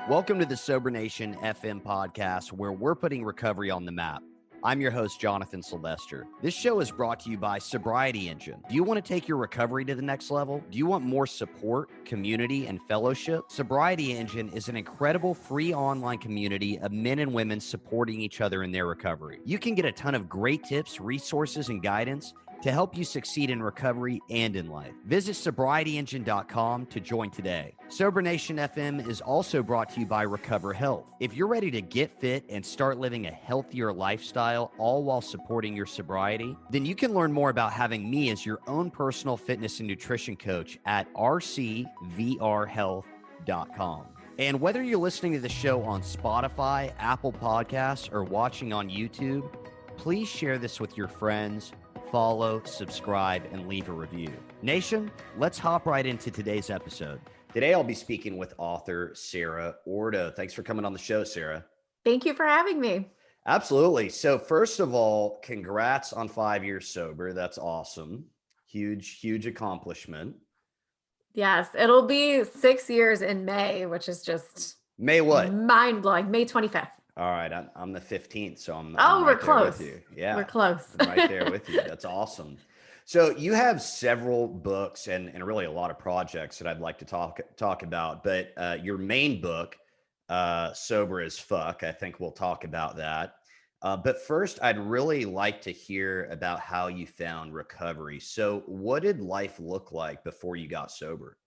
Welcome to the Sober Nation FM podcast, where we're putting recovery on the map. I'm your host, Jonathan Sylvester. This show is brought to you by Sobriety Engine. Do you want to take your recovery to the next level? Do you want more support, community, and fellowship? Sobriety Engine is an incredible free online community of men and women supporting each other in their recovery. You can get a ton of great tips, resources, and guidance to help you succeed in recovery and in life. Visit sobrietyengine.com to join today. Sober Nation FM is also brought to you by Recover Health. If you're ready to get fit and start living a healthier lifestyle, all while supporting your sobriety, then you can learn more about having me as your own personal fitness and nutrition coach at rcvrhealth.com. And whether you're listening to the show on Spotify, Apple Podcasts, or watching on YouTube, please share this with your friends. Follow, subscribe, and leave a review. Nation, let's hop right into today's episode. Today, I'll be speaking with author Sarah Ordo. Thanks for coming on the show, Sarah. Thank you for having me. Absolutely. So first of all, congrats on 5 years sober. That's awesome. Huge accomplishment. Yes, it'll be 6 years in May, which is just May what? Mind-blowing. May 25th. All right, I'm the 15th, so I'm we're right close. there with you. Yeah, we're close. I'm right there with you. That's awesome. So you have several books and really a lot of projects that I'd like to talk about. But your main book, Sober as Fuck, I think we'll talk about that. But first, I'd really like to hear about how you found recovery. So what did life look like before you got sober?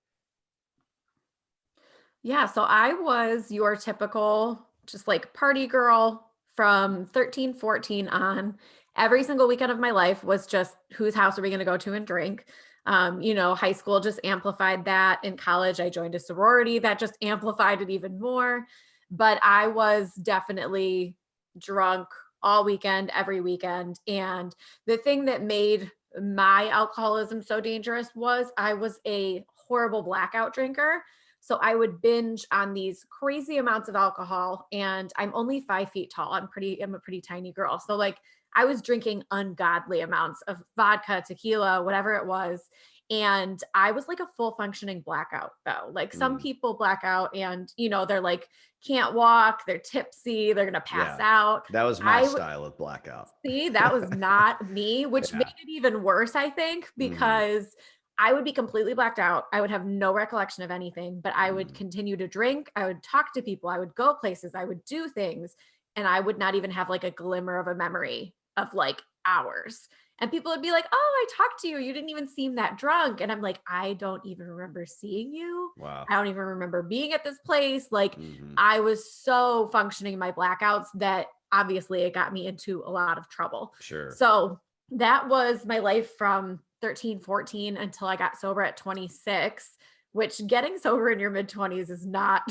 Yeah, so I was your typical just like party girl from 13, 14 on. Every single weekend of my life was just whose house are we going to go to and drink? High school just amplified that. In college, I joined a sorority that just amplified it even more. But I was definitely drunk all weekend, every weekend. And the thing that made my alcoholism so dangerous was I was a horrible blackout drinker. So I would binge on these crazy amounts of alcohol, and I'm only 5 feet tall. I'm a pretty tiny girl. So like I was drinking ungodly amounts of vodka, tequila, whatever it was. And I was like a full functioning blackout though. Like some people black out and, they're like, can't walk, they're tipsy, they're going to pass out. That was my style of blackout. See, that was not me, which made it even worse, I think, because I would be completely blacked out. I would have no recollection of anything, but I would continue to drink. I would talk to people. I would go places. I would do things. And I would not even have like a glimmer of a memory of like hours. And people would be like, oh, I talked to you. You didn't even seem that drunk. And I'm like, I don't even remember seeing you. Wow. I don't even remember being at this place. Like I was so functioning in my blackouts that obviously it got me into a lot of trouble. Sure. So that was my life from 13, 14 until I got sober at 26, which getting sober in your mid 20s is not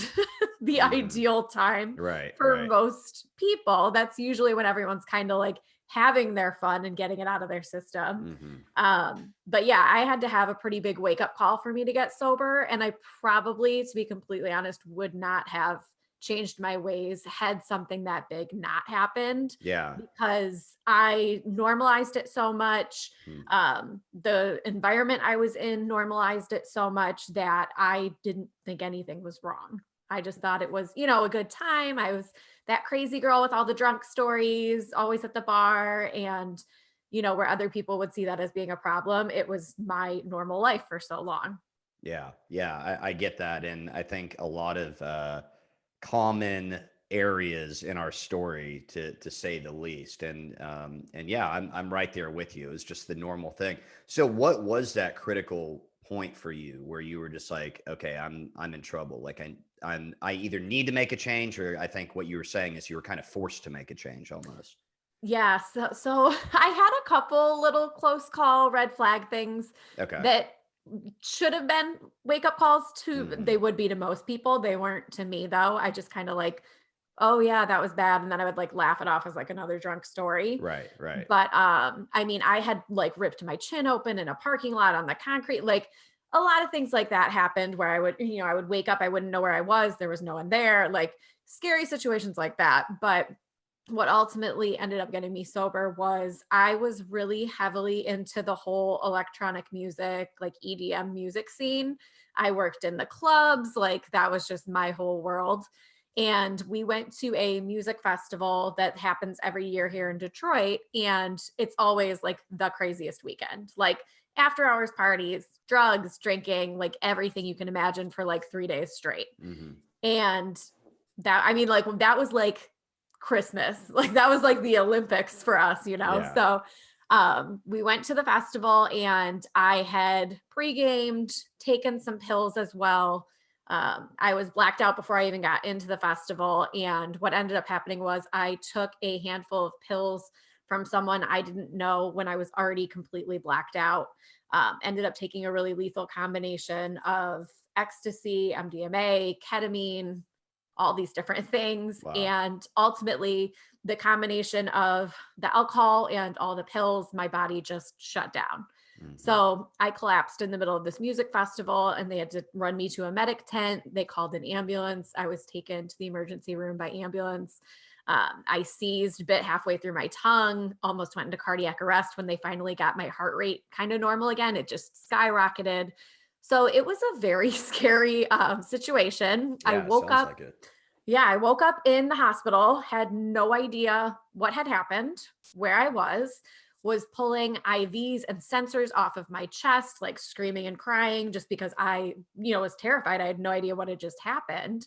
the ideal time for most people. That's usually when everyone's kind of like having their fun and getting it out of their system. But yeah, I had to have a pretty big wake up call for me to get sober. And I probably, to be completely honest, would not have changed my ways had something that big not happened. Yeah. Because I normalized it so much. The environment I was in normalized it so much that I didn't think anything was wrong. I just thought it was, a good time. I was that crazy girl with all the drunk stories, always at the bar, and, where other people would see that as being a problem. It was my normal life for so long. Yeah. I get that. And I think a lot of, common areas in our story to say the least. And yeah, I'm right there with you. It was just the normal thing. So what was that critical point for you where you were just like, okay, I'm in trouble. Like I either need to make a change, or I think what you were saying is you were kind of forced to make a change almost. Yeah. So I had a couple little close call red flag things that should have been wake up calls to, they would be to most people. They weren't to me though. I just kind of like, oh yeah, that was bad. And then I would like laugh it off as like another drunk story. Right. But I had like ripped my chin open in a parking lot on the concrete. Like a lot of things like that happened where I would wake up, I wouldn't know where I was. There was no one there, like scary situations like that. But what ultimately ended up getting me sober was I was really heavily into the whole electronic music, like EDM music scene. I worked in the clubs, like that was just my whole world. And we went to a music festival that happens every year here in Detroit. And it's always like the craziest weekend, like after hours parties, drugs, drinking, like everything you can imagine for like 3 days straight. Mm-hmm. And that, I mean, like that was like Christmas, like that was like the Olympics for us, you know? Yeah. So we went to the festival and I had pre-gamed, taken some pills as well. I was blacked out before I even got into the festival. And what ended up happening was I took a handful of pills from someone I didn't know when I was already completely blacked out. Ended up taking a really lethal combination of ecstasy, MDMA, ketamine, all these different things. Wow. And ultimately, the combination of the alcohol and all the pills, my body just shut down. Mm-hmm. So I collapsed in the middle of this music festival and they had to run me to a medic tent. They called an ambulance. I was taken to the emergency room by ambulance. I seized, bit halfway through my tongue, almost went into cardiac arrest when they finally got my heart rate kind of normal again. It just skyrocketed. So it was a very scary situation. Yeah, I woke up. like it. Yeah, I woke up in the hospital, had no idea what had happened, where I was pulling IVs and sensors off of my chest, like screaming and crying just because I, was terrified. I had no idea what had just happened.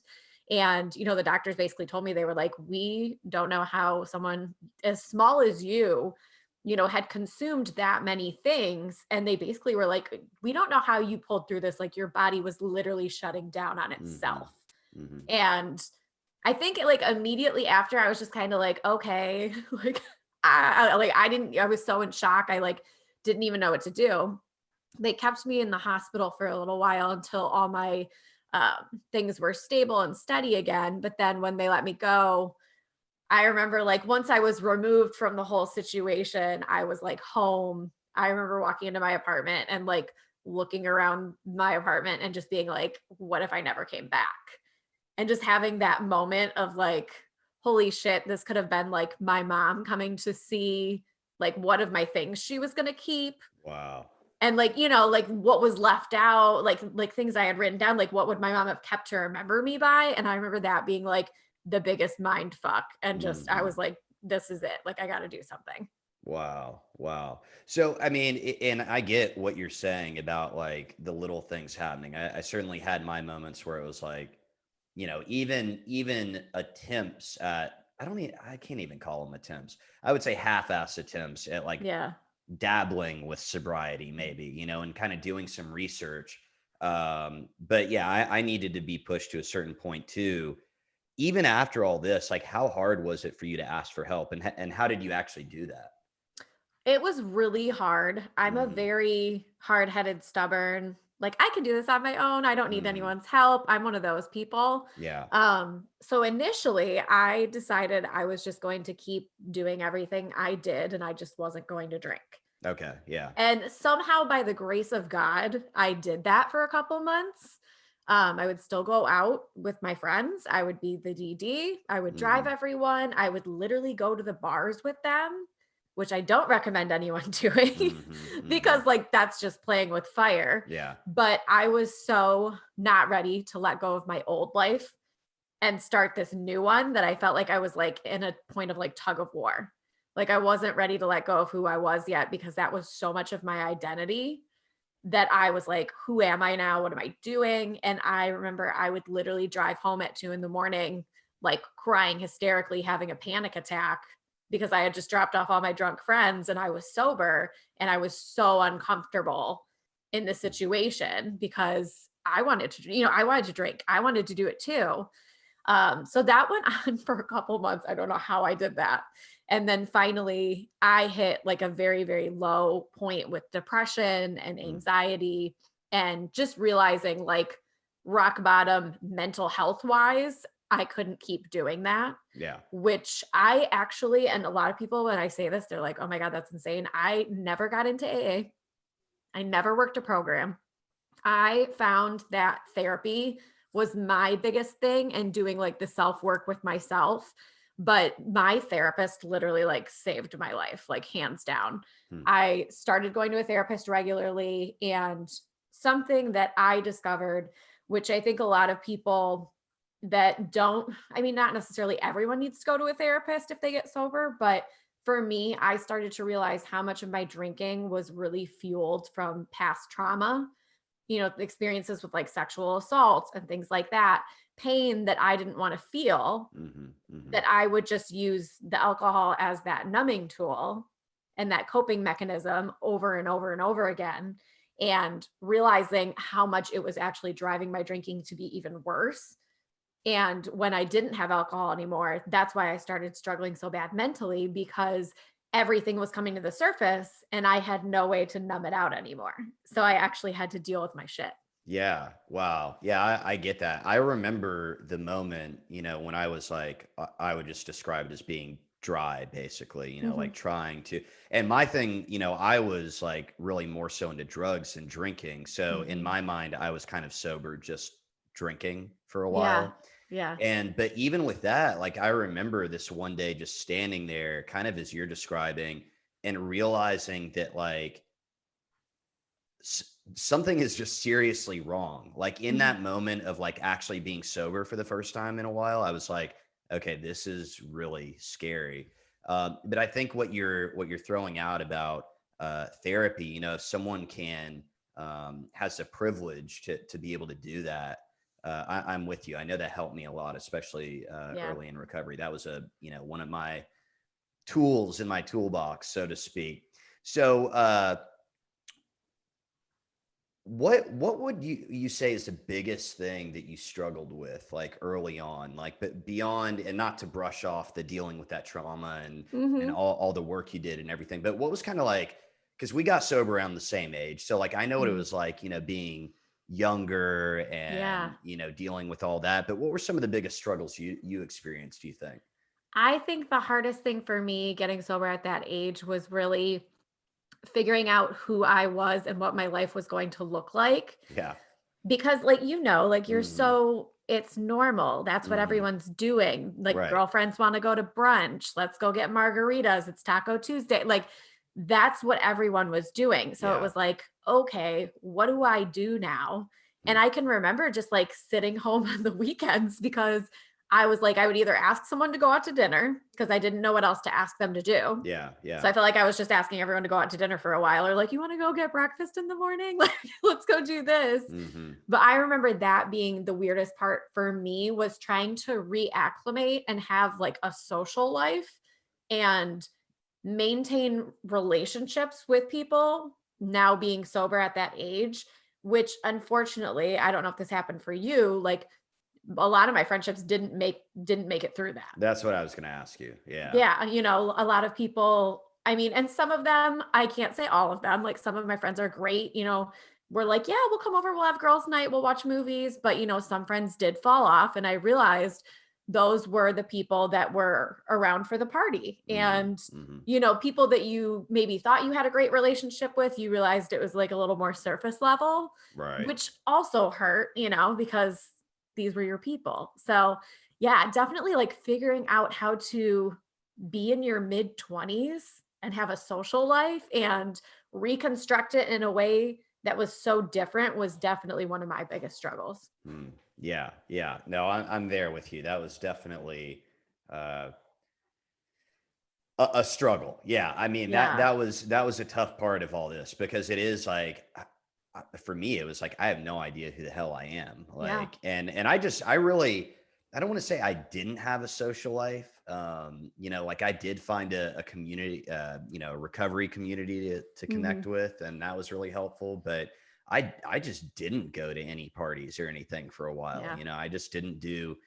And, the doctors basically told me, they were like, we don't know how someone as small as you, had consumed that many things. And they basically were like, we don't know how you pulled through this. Like your body was literally shutting down on itself. Mm-hmm. And I think like immediately after I was just kind of like, okay, like I was so in shock. I like didn't even know what to do. They kept me in the hospital for a little while until all my things were stable and steady again. But then when they let me go, I remember like once I was removed from the whole situation, I was like home. I remember walking into my apartment and like looking around my apartment and just being like, what if I never came back? And just having that moment of like, holy shit, this could have been like my mom coming to see like one of my things she was going to keep. Wow. And like, like what was left out, like things I had written down, like what would my mom have kept to remember me by? And I remember that being like the biggest mind fuck. And just, I was like, this is it. Like, I got to do something. Wow. Wow. So, I mean, and I get what you're saying about like the little things happening. I certainly had my moments where it was like, even attempts at, I can't even call them attempts. I would say half-ass attempts at like dabbling with sobriety, maybe, and kind of doing some research. But yeah, I needed to be pushed to a certain point too. Even after all this, like how hard was it for you to ask for help and how did you actually do that? It was really hard. I'm a very hard-headed, stubborn, like I can do this on my own. I don't need anyone's help. I'm one of those people. Yeah. So initially I decided I was just going to keep doing everything I did and I just wasn't going to drink. Okay. Yeah. And somehow by the grace of God, I did that for a couple months. I would still go out with my friends. I would be the DD. I would drive everyone. I would literally go to the bars with them, which I don't recommend anyone doing because like that's just playing with fire. Yeah. But I was so not ready to let go of my old life and start this new one that I felt like I was like in a point of like tug of war. Like I wasn't ready to let go of who I was yet because that was so much of my identity that I was like, who am I now? What am I doing? And I remember I would literally drive home at 2 a.m, like crying hysterically, having a panic attack because I had just dropped off all my drunk friends and I was sober and I was so uncomfortable in the situation because I wanted to, I wanted to drink. I wanted to do it too. So that went on for a couple months. I don't know how I did that. And then finally I hit like a very, very low point with depression and anxiety and just realizing like rock bottom mental health wise, I couldn't keep doing that. Yeah. Which I actually, and a lot of people, when I say this, they're like, oh my God, that's insane. I never got into AA. I never worked a program. I found that therapy was my biggest thing and doing like the self-work with myself. But my therapist literally like saved my life, like hands down. I started going to a therapist regularly, and something that I discovered, which I think a lot of people that don't, I mean, not necessarily everyone needs to go to a therapist if they get sober, but for me, I started to realize how much of my drinking was really fueled from past trauma, experiences with like sexual assaults and things like that, pain that I didn't want to feel, that I would just use the alcohol as that numbing tool and that coping mechanism over and over and over again. And realizing how much it was actually driving my drinking to be even worse. And when I didn't have alcohol anymore, that's why I started struggling so bad mentally, because everything was coming to the surface and I had no way to numb it out anymore. So I actually had to deal with my shit. Yeah. Wow. Yeah, I get that. I remember the moment, when I was like, I would just describe it as being dry, basically, like trying to, and my thing, I was like really more so into drugs than drinking. So in my mind, I was kind of sober, just drinking for a Yeah. while. Yeah. But even with that, like I remember this one day just standing there, kind of as you're describing, and realizing that like, something is just seriously wrong. Like in that moment of like actually being sober for the first time in a while, I was like, okay, this is really scary. But I think what you're throwing out about therapy, if someone has the privilege to be able to do that, I'm with you. I know that helped me a lot, especially Yeah. early in recovery. That was one of my tools in my toolbox, so to speak. So what would you say is the biggest thing that you struggled with like early on, like, but beyond, and not to brush off the dealing with that trauma and all the work you did and everything, but what was kind of like, because we got sober around the same age, so like I know what it was like, being younger Yeah. and dealing with all that, but what were some of the biggest struggles you experienced, do you think? I think the hardest thing for me getting sober at that age was really figuring out who I was and what my life was going to look like. Yeah. Because like, like you're Hmm. it's normal. That's what Hmm. everyone's doing. Like Right. girlfriends want to go to brunch. Let's go get margaritas. It's Taco Tuesday. Like that's what everyone was doing. So it Yeah. was like, okay, what do I do now? And Mm. I can remember just like sitting home on the weekends because I was like, I would either ask someone to go out to dinner because I didn't know what else to ask them to do. Yeah. So Yeah. I felt like I was just asking everyone to go out to dinner for a while, or like, you want to go get breakfast in the morning? Like, let's go do this. Hmm. But I remember that being the weirdest part for me, was trying to reacclimate and have like a social life and maintain relationships with people now being sober at that age, which unfortunately, I don't know if this happened for you, like a lot of my friendships didn't make it through that. That's what I was going to ask you. Yeah. Yeah, a lot of people, I mean, and some of them, I can't say all of them, like some of my friends are great, we're like, yeah, we'll come over, we'll have girls' night, we'll watch movies, but some friends did fall off, and I realized those were the people that were around for the party. Hmm. And Hmm. people that you maybe thought you had a great relationship with, you realized it was like a little more surface level, Right. which also hurt, because these were your people. So yeah, definitely like figuring out how to be in your mid 20s and have a social life and reconstruct it in a way that was so different was definitely one of my biggest struggles. Hmm. Yeah. Yeah. No, I'm there with you. That was definitely uh, a struggle. Yeah. I mean, that Yeah. that was a tough part of all this, because it is like, for me, it was like I have no idea who the hell I am. Yeah. Like, and I really, I don't want to say I didn't have a social life. Like I did find a community, a recovery community to Hmm. connect with, and that was really helpful. But I just didn't go to any parties or anything for a while. Yeah. I just didn't do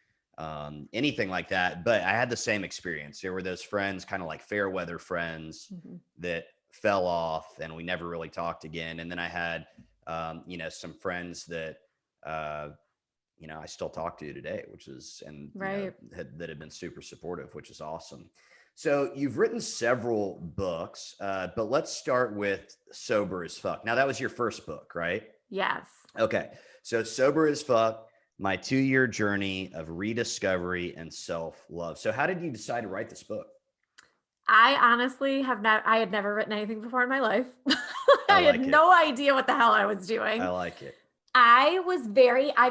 anything like that. But I had the same experience. There were those friends, kind of like fair weather friends, Hmm. that fell off, and we never really talked again. And then I had some friends that, I still talk to today, which is, and, Right. that have been super supportive, which is awesome. So you've written several books, but let's start with Sober as Fuck. Now, that was your first book, right? Yes. Okay. So Sober as Fuck, my 2-year journey of rediscovery and self-love. So how did you decide to write this book? I honestly I had never written anything before in my life. I I had like it. no idea what the hell I was I doing. like it. I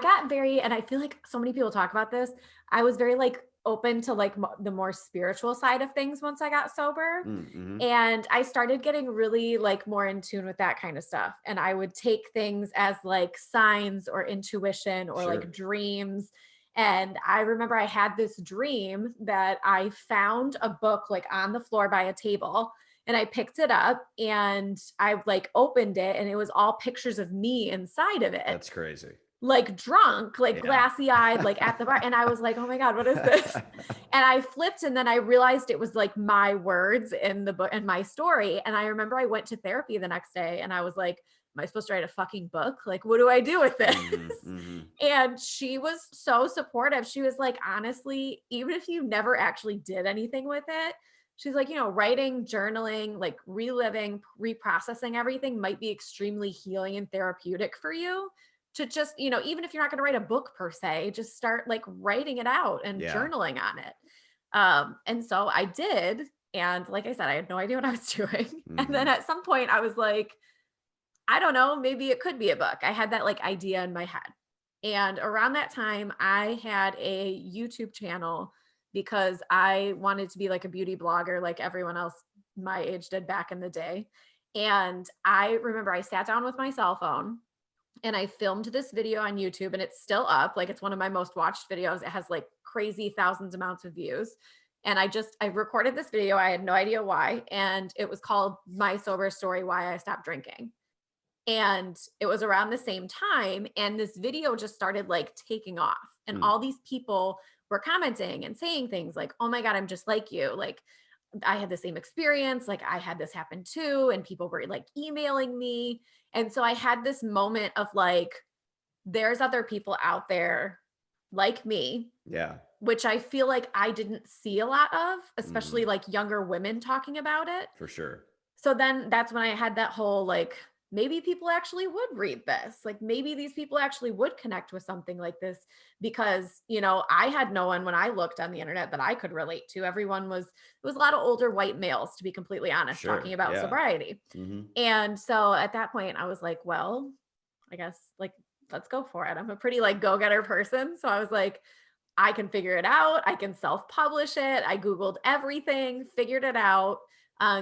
got very, and I feel like so many people talk about this. I was very like open to like the more spiritual side of things once I got sober. Mm-hmm. And I started getting really like more in tune with that kind of stuff. And I would take things as like signs or intuition or like Sure. dreams. And I remember I had this dream that I found a book like on the floor by a table, and I picked it up and I like opened it and it was all pictures of me inside of it, That's crazy. like drunk, like Yeah. glassy eyed, like at the bar. And I was like, oh my God, what is this? And I flipped, and then I realized it was like my words in the book and my story. And I remember I went to therapy the next day and I was like, am I supposed to write a fucking book? Like, what do I do with this? Mm-hmm. Mm-hmm. And she was so supportive. She was like, honestly, even if you never actually did anything with it, she's like, writing, journaling, like reliving, reprocessing everything might be extremely healing and therapeutic for you to just, even if you're not going to write a book per se, just start like writing it out and Yeah. journaling on it. And so I did. And like I said, I had no idea what I was doing. Mm-hmm. And then at some point I was like, I don't know, maybe it could be a book. I had that like idea in my head. And around that time, I had a YouTube channel because I wanted to be like a beauty blogger, like everyone else my age did back in the day. And I remember I sat down with my cell phone and I filmed this video on YouTube, and it's still up. Like, it's one of my most watched videos. It has like crazy thousands amounts of views. And I recorded this video. I had no idea why. And it was called My Sober Story, Why I Stopped Drinking. And it was around the same time. And this video just started like taking off. And all these people were commenting and saying things like, oh my God, I'm just like you. Like, I had the same experience. Like, I had this happen too. And people were like emailing me. And so I had this moment of like, there's other people out there like me. Yeah. Which I feel like I didn't see a lot of, especially like younger women talking about it. For sure. So then that's when I had that whole like, maybe people actually would read this. Like, maybe these people actually would connect with something like this, because, I had no one when I looked on the internet that I could relate to. It was a lot of older white males, to be completely honest, Sure. talking about Yeah. sobriety. Mm-hmm. And so at that point I was like, well, I guess like, let's go for it. I'm a pretty like go-getter person. So I was like, I can figure it out. I can self-publish it. I Googled everything, figured it out.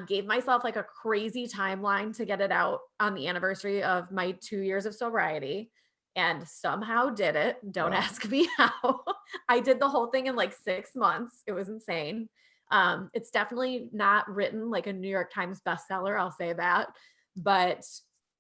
Gave myself like a crazy timeline to get it out on the anniversary of my 2 years of sobriety, and somehow did it. Don't Wow. ask me how. I did the whole thing in like 6 months. It was insane. It's definitely not written like a New York Times bestseller, I'll say that, but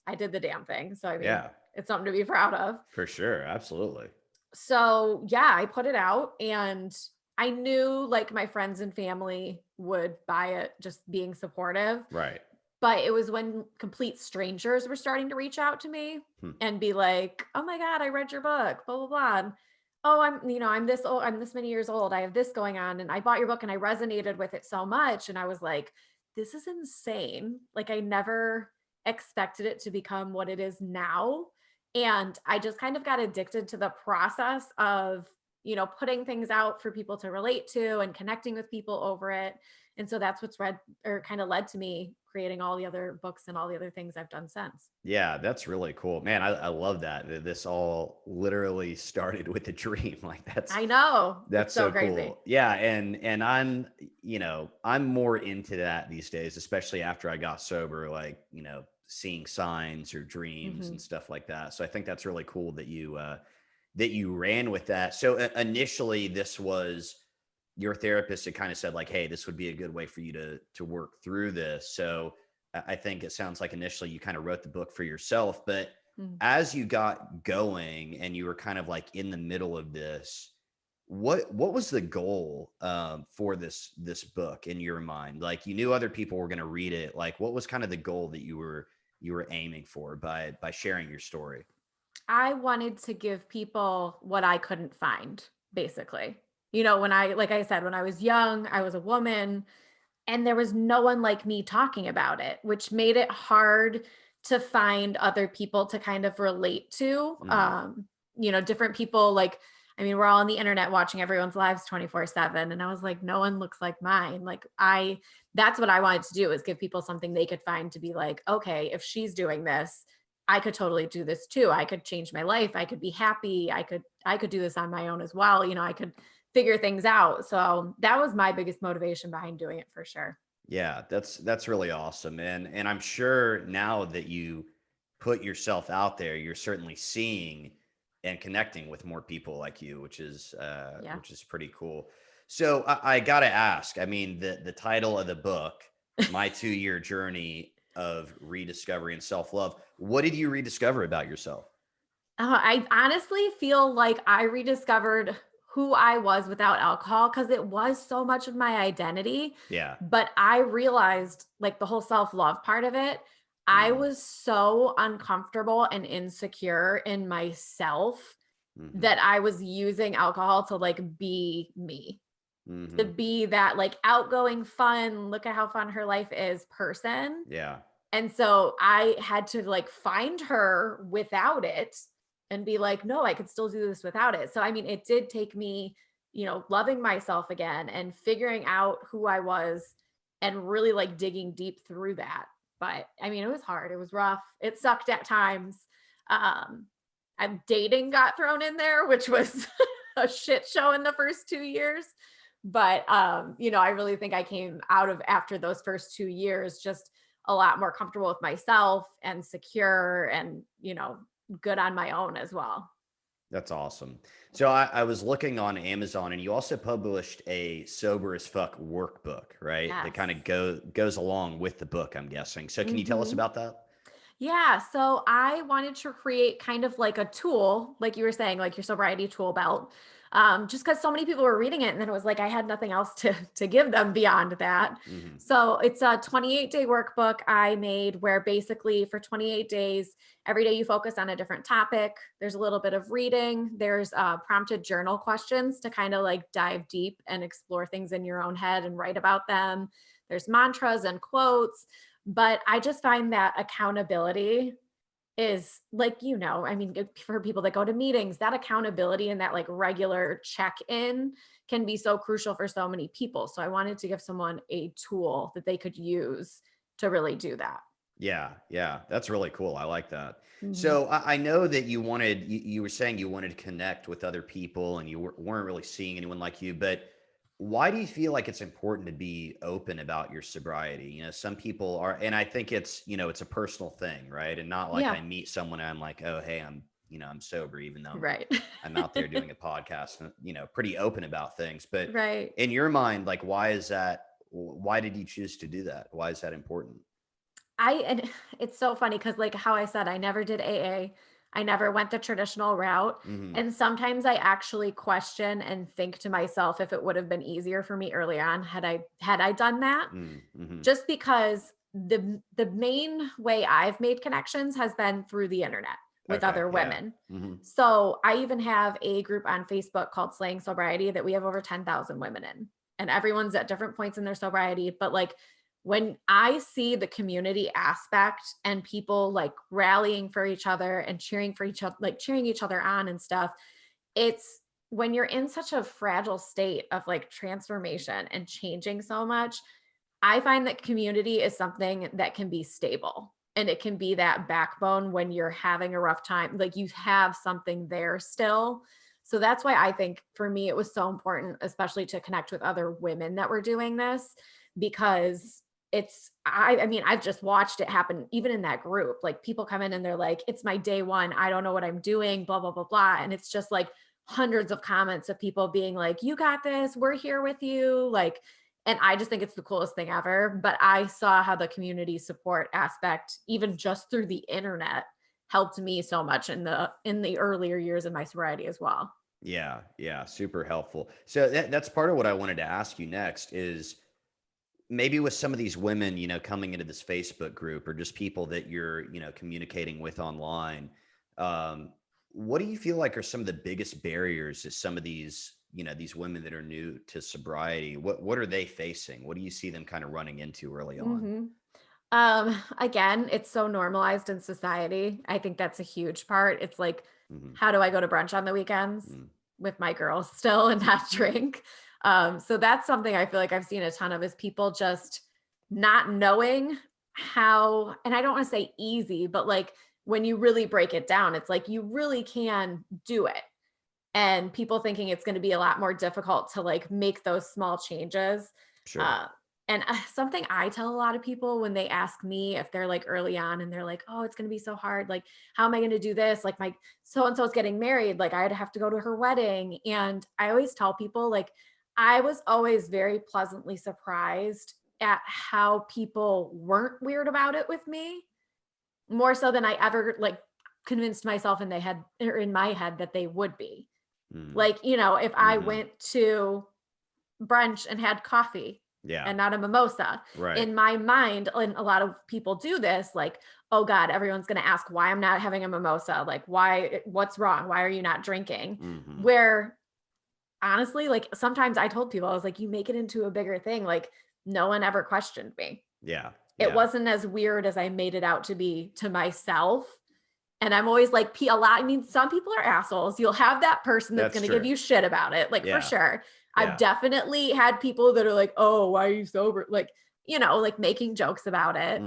I did the damn thing. So I mean, Yeah. it's something to be proud of. For sure. Absolutely. So yeah, I put it out, and I knew like my friends and family would buy it, just being supportive. Right. But it was when complete strangers were starting to reach out to me and be like, oh my God, I read your book, blah, blah, blah. And, oh, I'm this old, I'm this many years old. I have this going on. And I bought your book and I resonated with it so much. And I was like, this is insane. Like, I never expected it to become what it is now. And I just kind of got addicted to the process of, putting things out for people to relate to and connecting with people over it. And so that's what's kind of led to me creating all the other books and all the other things I've done since. Yeah, that's really cool. Man, I love that this all literally started with a dream. Like I know. That's it's so crazy. cool. Yeah, and I'm more into that these days, especially after I got sober, like, seeing signs or dreams and stuff like that. So I think that's really cool that you ran with that. So initially this was your therapist had kind of said like, hey, this would be a good way for you to work through this. So I think it sounds like initially you kind of wrote the book for yourself, but as you got going and you were kind of like in the middle of this, what was the goal for this book in your mind? Like, you knew other people were going to read it. Like, what was kind of the goal that you were aiming for by sharing your story? I wanted to give people what I couldn't find, basically. Like I said, when I was young, I was a woman and there was no one like me talking about it, which made it hard to find other people to kind of relate to. Different people, like, I mean, we're all on the internet watching everyone's lives 24/7. And I was like, no one looks like mine. Like, that's what I wanted to do, is give people something they could find to be like, okay, if she's doing this, I could totally do this too. I could change my life. I could be happy. I could do this on my own as well. I could figure things out. So that was my biggest motivation behind doing it for sure. Yeah, that's really awesome. And I'm sure now that you put yourself out there, you're certainly seeing and connecting with more people like you, Yeah. which is pretty cool. So I gotta ask, I mean, the title of the book, My 2-Year Journey of Rediscovery and Self-Love, what did you rediscover about yourself? I honestly feel like I rediscovered who I was without alcohol because it was so much of my identity. Yeah. But I realized, like, the whole self love part of it, I Mm, was so uncomfortable and insecure in myself mhm, that I was using alcohol to like be me, to mhm. be that like outgoing, fun, look at how fun her life is person. Yeah. And so I had to like find her without it and be like, no, I could still do this without it. So, I mean, it did take me, loving myself again and figuring out who I was and really like digging deep through that. But I mean, it was hard. It was rough. It sucked at times. Um, and dating got thrown in there, which was a shit show in the first 2 years. But, I really think I came out of after those first 2 years just a lot more comfortable with myself and secure and, good on my own as well. That's awesome. So I was looking on Amazon, and you also published a sober as fuck workbook, right? That Yes. kind of goes along with the book, I'm guessing. So can you tell us Mhm. about that? Yeah, so I wanted to create kind of like a tool, like you were saying, like your sobriety tool belt. Just because so many people were reading it, and then it was like I had nothing else to give them beyond that. Hmm. So it's a 28-day workbook I made where basically for 28 days, every day you focus on a different topic. There's a little bit of reading. There's prompted journal questions to kind of like dive deep and explore things in your own head and write about them. There's mantras and quotes. But I just find that accountability is like, I mean, for people that go to meetings, that accountability and that like regular check in can be so crucial for so many people. So I wanted to give someone a tool that they could use to really do that. Yeah, yeah, that's really cool. I like that. Mhm. So I know that you were saying you wanted to connect with other people, and you weren't really seeing anyone like you, but why do you feel like it's important to be open about your sobriety? Some people are, and I think it's a personal thing, right? And not like Yeah, I meet someone and I'm like, oh, hey, I'm sober, even though right. I'm out there doing a podcast and, pretty open about things. But Right. in your mind, like, why is that? Why did you choose to do that? Why is that important? And it's so funny because like how I said, I never did AA. I never went the traditional route. Hmm. And sometimes I actually question and think to myself if it would have been easier for me early on had I done that. Mm-hmm. Just because the main way I've made connections has been through the internet with Okay. other Yeah. women. Hmm. So I even have a group on Facebook called Slaying Sobriety that we have over 10,000 women in. And everyone's at different points in their sobriety. But like when I see the community aspect and people like rallying for each other and cheering for each other, like cheering each other on and stuff, it's when you're in such a fragile state of like transformation and changing so much, I find that community is something that can be stable and it can be that backbone when you're having a rough time. Like you have something there still. So that's why I think for me, it was so important, especially to connect with other women that were doing this because I mean, I've just watched it happen even in that group. Like people come in and they're like, it's my day one. I don't know what I'm doing, blah, blah, blah, blah. And it's just like hundreds of comments of people being like, you got this, we're here with you. Like, and I just think it's the coolest thing ever. But I saw how the community support aspect, even just through the internet, helped me so much in the earlier years of my sobriety as well. Yeah. Yeah. Super helpful. So that's part of what I wanted to ask you next is maybe with some of these women, coming into this Facebook group or just people that you're, communicating with online. Um, what do you feel like are some of the biggest barriers to some of these women that are new to sobriety? What are they facing? What do you see them kind of running into early on? Mhm. Again, it's so normalized in society. I think that's a huge part. It's like, Hmm. how do I go to brunch on the weekends with my girls still and not drink? So that's something I feel like I've seen a ton of is people just not knowing how, and I don't want to say easy, but like when you really break it down, it's like you really can do it. And people thinking it's going to be a lot more difficult to like make those small changes. Sure. And something I tell a lot of people when they ask me if they're like early on and they're like, oh, it's going to be so hard. Like, how am I going to do this? Like my so-and-so is getting married. Like I'd have to go to her wedding. And I always tell people like, I was always very pleasantly surprised at how people weren't weird about it with me, more so than I ever like convinced myself in they had or in my head that they would be. Like, if I went to brunch and had coffee and not a mimosa, in my mind, and a lot of people do this, like, oh God, everyone's going to ask why I'm not having a mimosa. Like, what's wrong? Why are you not drinking? Where honestly, like sometimes I told people, I was like, you make it into a bigger thing. Like no one ever questioned me. It wasn't as weird as I made it out to be to myself. And I'm always like, some people are assholes. You'll have that person that's going to give you shit about it. Like for sure. I've definitely had people that are like, oh, why are you sober? Like, like making jokes about it.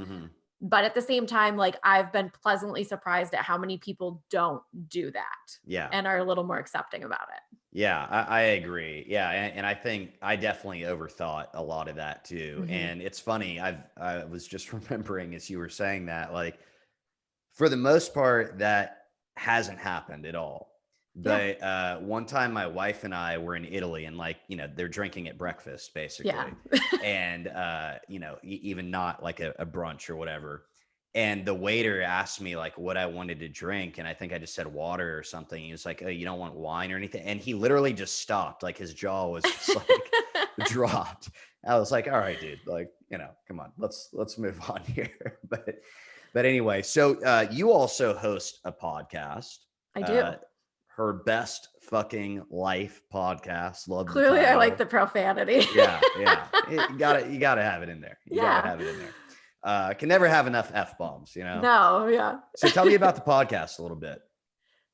But at the same time, like I've been pleasantly surprised at how many people don't do that. And are a little more accepting about it. Yeah, I agree. Yeah. And I think I definitely overthought a lot of that too. And it's funny. I was just remembering as you were saying that, like, for the most part, that hasn't happened at all. But one time my wife and I were in Italy and like, they're drinking at breakfast basically. And, even not like a brunch or whatever. And the waiter asked me like what I wanted to drink. And I think I just said water or something. He was like, oh, you don't want wine or anything? And he literally just stopped. Like his jaw was just like dropped. I was like, all right, dude, like, come on, let's move on here. But anyway, so you also host a podcast. I do. Her Best Fucking Life podcast. Love Clearly, I like the profanity. Yeah. You gotta have it in there. You gotta have it in there. Can never have enough F-bombs, No, yeah. So tell me about the podcast a little bit.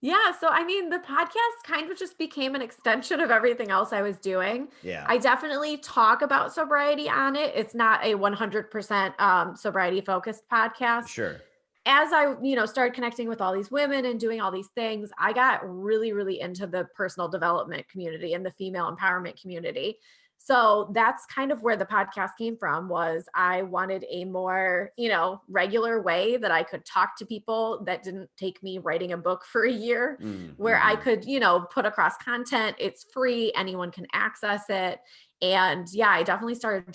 Yeah. So, I mean, the podcast kind of just became an extension of everything else I was doing. Yeah. I definitely talk about sobriety on it. It's not a 100% sobriety focused podcast. Sure. As I, started connecting with all these women and doing all these things, I got really, really into the personal development community and the female empowerment community. So that's kind of where the podcast came from. Was I wanted a more, regular way that I could talk to people that didn't take me writing a book for a year, where I could, put across content. It's free. Anyone can access it. And I definitely started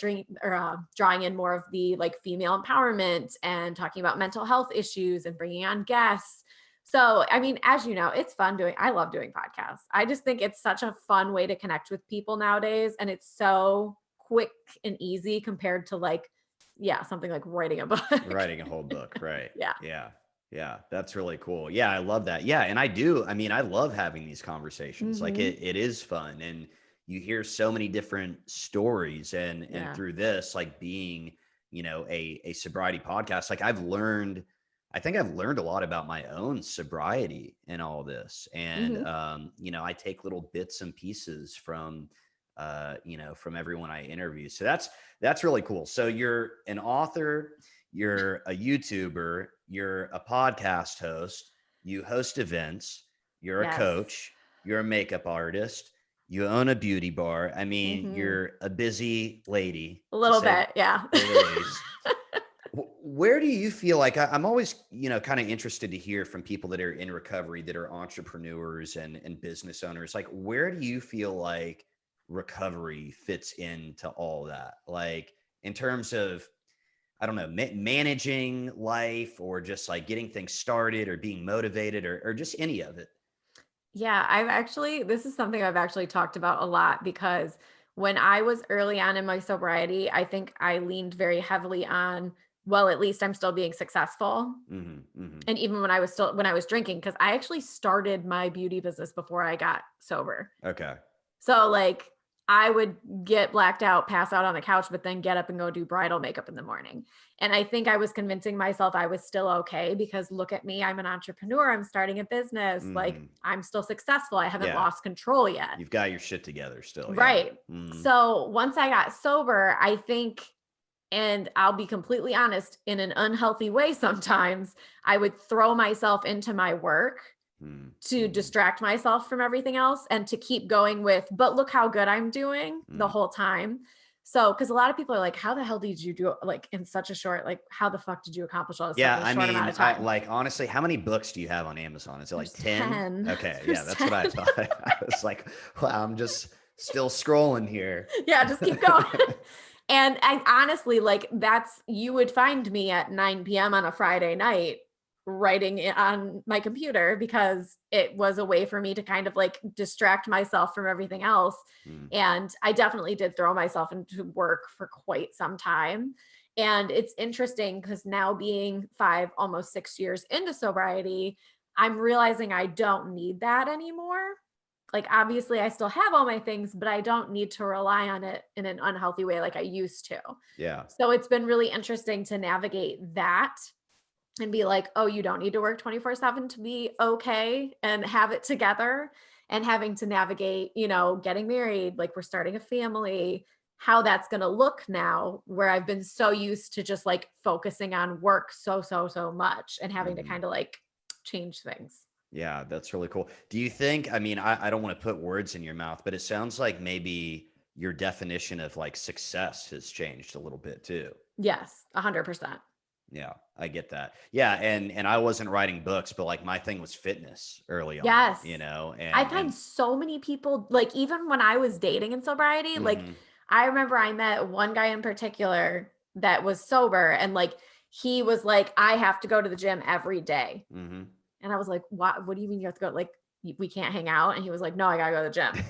drawing in more of the like female empowerment and talking about mental health issues and bringing on guests. So, I mean, as you know, it's fun I love doing podcasts. I just think it's such a fun way to connect with people nowadays. And it's so quick and easy compared to like, something like writing a book. Writing a whole book. Right. Yeah. Yeah. That's really cool. Yeah. I love that. Yeah. And I love having these conversations. Like it is fun. And you hear so many different stories and through this, like being, a sobriety podcast, like I think I've learned a lot about my own sobriety in all this. And, I take little bits and pieces from everyone I interview. So that's really cool. So you're an author, you're a YouTuber, you're a podcast host, you host events, you're a coach, you're a makeup artist, you own a beauty bar. I mean, you're a busy lady. A little bit. Yeah. Where do you feel like I'm always, kind of interested to hear from people that are in recovery, that are entrepreneurs and business owners, like, where do you feel like recovery fits into all that? Like in terms of, I don't know, managing life or just like getting things started or being motivated or just any of it. Yeah, this is something I've actually talked about a lot, because when I was early on in my sobriety, I think I leaned very heavily on, well, at least I'm still being successful. And even when I was drinking, because I actually started my beauty business before I got sober. Okay. So like I would get blacked out, pass out on the couch, but then get up and go do bridal makeup in the morning. And I think I was convincing myself I was still okay, because look at me, I'm an entrepreneur. I'm starting a business. Like I'm still successful. I haven't lost control yet. You've got your shit together still. Right. So once I got sober, I think And I'll be completely honest, in an unhealthy way, sometimes I would throw myself into my work to Mm-hmm. distract myself from everything else and to keep going with, but look how good I'm doing the whole time. So, because a lot of people are like, how the hell did you do it, like in such a short, like how the fuck did you accomplish all this stuff Yeah, in a I short amount mean, of I time? like honestly, how many books do you have on Amazon? Is it like There's 10? 10. Okay, yeah, There's that's 10. what I thought. I was like, wow, I'm just still scrolling here. Yeah, just keep going. And I honestly, like you would find me at 9 p.m. on a Friday night writing it on my computer because it was a way for me to kind of like distract myself from everything else. Mm, And I definitely did throw myself into work for quite some time. And it's interesting because now being 5, almost 6 years into sobriety, I'm realizing I don't need that anymore. Like, obviously I still have all my things, but I don't need to rely on it in an unhealthy way like I used to. yeah. So it's been really interesting to navigate that and be like, oh, you don't need to work 24/7 to be okay and have it together, and having to navigate, getting married, like we're starting a family, how that's going to look now, where I've been so used to just like focusing on work so much and having to Mhm. kind of like change things. Yeah, that's really cool. Do you think, I mean, I don't want to put words in your mouth, but it sounds like maybe your definition of like success has changed a little bit too. Yes, 100%. Yeah, I get that. Yeah, and I wasn't writing books, but like my thing was fitness early on, Yes. I find and so many people, like even when I was dating in sobriety, like mhm, I remember I met one guy in particular that was sober, and like he was like, I have to go to the gym every day. mhm. And I was like, what do you mean you have to go? Like, we can't hang out. And he was like, no, I gotta go to the gym.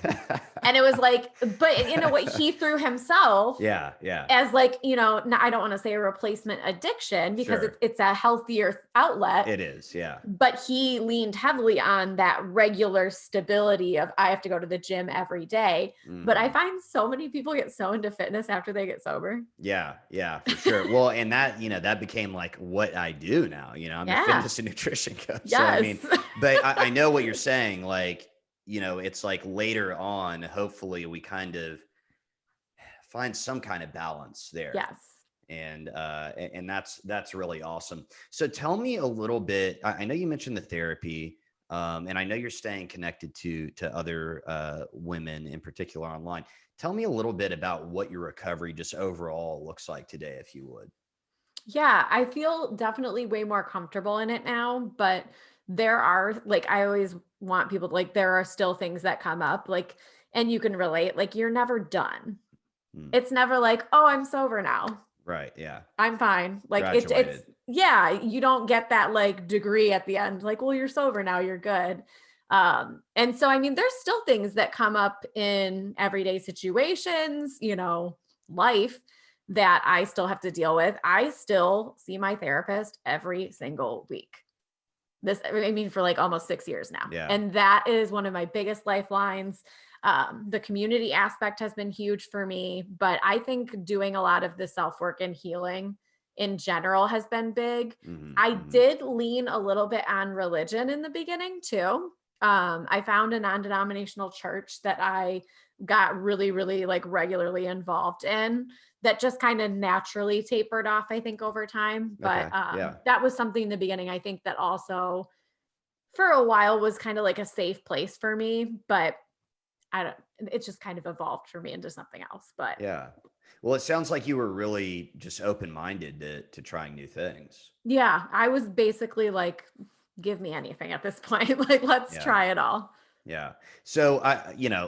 And it was like, but you know what, he threw himself Yeah, yeah, as like, I don't want to say a replacement addiction because sure. it's a healthier outlet, It is, yeah. but he leaned heavily on that regular stability of I have to go to the gym every day. But I Mhm. find so many people get so into fitness after they get sober. Yeah, yeah, for sure. Well, and that, that became like what I do now. I'm a Yeah. fitness and nutrition coach. So, I Yes. mean, but I know what you're saying. Like, it's like later on, hopefully we kind of find some kind of balance there. Yes. And that's really awesome. So tell me a little bit. I know you mentioned the therapy, and I know you're staying connected to other women in particular online. Tell me a little bit about what your recovery just overall looks like today, if you would. Yeah, I feel definitely way more comfortable in it now, but there are like I always want people to like there are still things that come up like and you can relate like you're never done. Mm, It's never like, "Oh, I'm sober now. right. Yeah. I'm fine." Like it's Graduated. yeah, you don't get that like degree at the end like, "Well, you're sober now, you're good." And so I mean there's still things that come up in everyday situations, life that I still have to deal with. I still see my therapist every single week. I mean, for like almost 6 years now. Yeah. And that is one of my biggest lifelines. The community aspect has been huge for me, but I think doing a lot of the self work and healing in general has been big. Hmm, I hmm. did lean a little bit on religion in the beginning too. I found a non denominational church that I got really, really like regularly involved in that just kind of naturally tapered off, I think, over time. But Okay. Yeah. that was something in the beginning, I think, that also for a while was kind of like a safe place for me. But I don't, it just kind of evolved for me into something else. But Yeah. Well, it sounds like you were really just open-minded to trying new things. yeah, I was basically like, give me anything at this point. Like, let's Yeah. try it all. Yeah. So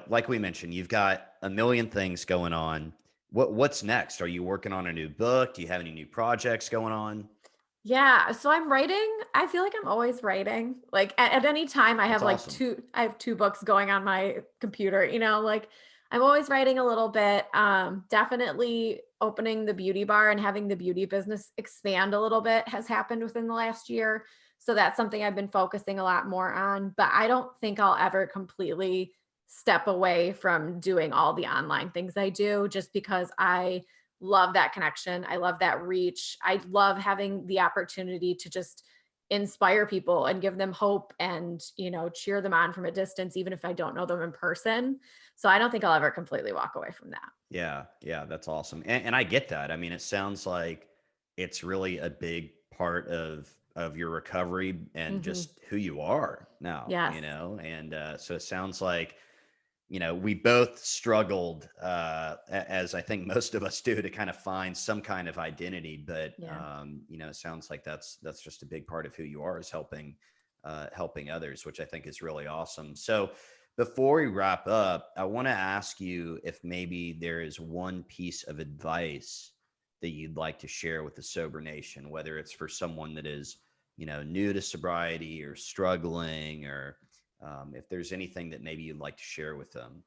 like we mentioned, you've got a million things going on. What's next? Are you working on a new book? Do you have any new projects going on? Yeah, so I'm writing. I feel like I'm always writing. Like at any time That's awesome. I have two books going on my computer, like I'm always writing a little bit. Definitely opening the beauty bar and having the beauty business expand a little bit has happened within the last year. So that's something I've been focusing a lot more on, but I don't think I'll ever completely step away from doing all the online things I do just because I love that connection. I love that reach. I love having the opportunity to just inspire people and give them hope and, cheer them on from a distance, even if I don't know them in person. So I don't think I'll ever completely walk away from that. Yeah. Yeah. That's awesome. And I get that. I mean, it sounds like it's really a big part of your recovery and Hmm. just who you are now, Yes. and so it sounds like, we both struggled, as I think most of us do, to kind of find some kind of identity. But, Yeah. it sounds like that's just a big part of who you are, is helping others, which I think is really awesome. So before we wrap up, I want to ask you if maybe there is one piece of advice that you'd like to share with the Sober Nation, whether it's for someone that is, new to sobriety or struggling, or if there's anything that maybe you'd like to share with them.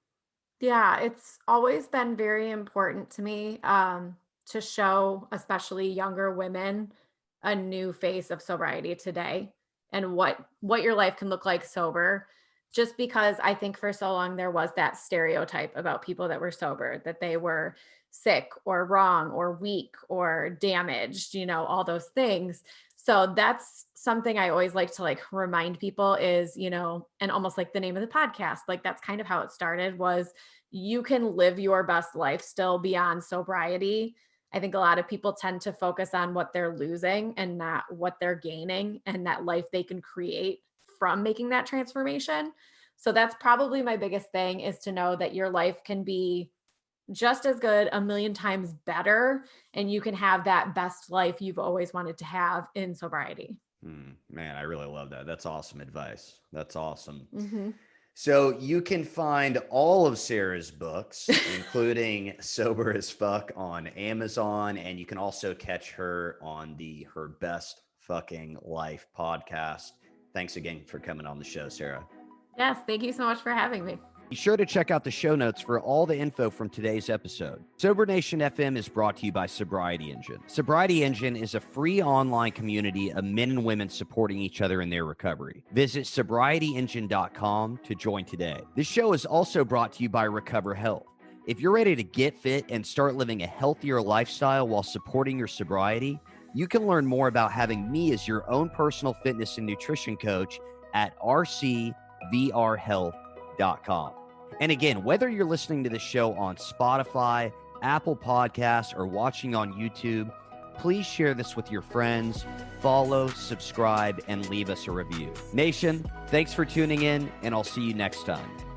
Yeah, it's always been very important to me, to show especially younger women a new face of sobriety today and what your life can look like sober. Just because I think for so long there was that stereotype about people that were sober, that they were sick or wrong or weak or damaged, all those things. So that's something I always like to remind people is, and almost like the name of the podcast, like that's kind of how it started, was you can live your best life still beyond sobriety. I think a lot of people tend to focus on what they're losing and not what they're gaining and that life they can create from making that transformation. So that's probably my biggest thing, is to know that your life can be just as good, a million times better, and you can have that best life you've always wanted to have in sobriety. Man, I really love that. That's awesome advice. That's awesome. Hmm. So you can find all of Sarah's books, including Sober as Fuck, on Amazon. And you can also catch her on the Her Best Fucking Life podcast. Thanks again for coming on the show, Sarah. Yes, thank you so much for having me. Be sure to check out the show notes for all the info from today's episode. Sober Nation FM is brought to you by Sobriety Engine. Sobriety Engine is a free online community of men and women supporting each other in their recovery. Visit sobrietyengine.com to join today. This show is also brought to you by Recover Health. If you're ready to get fit and start living a healthier lifestyle while supporting your sobriety, you can learn more about having me as your own personal fitness and nutrition coach at rcvrhealth.com. And again, whether you're listening to the show on Spotify, Apple Podcasts, or watching on YouTube, please share this with your friends, follow, subscribe, and leave us a review. Nation, thanks for tuning in, and I'll see you next time.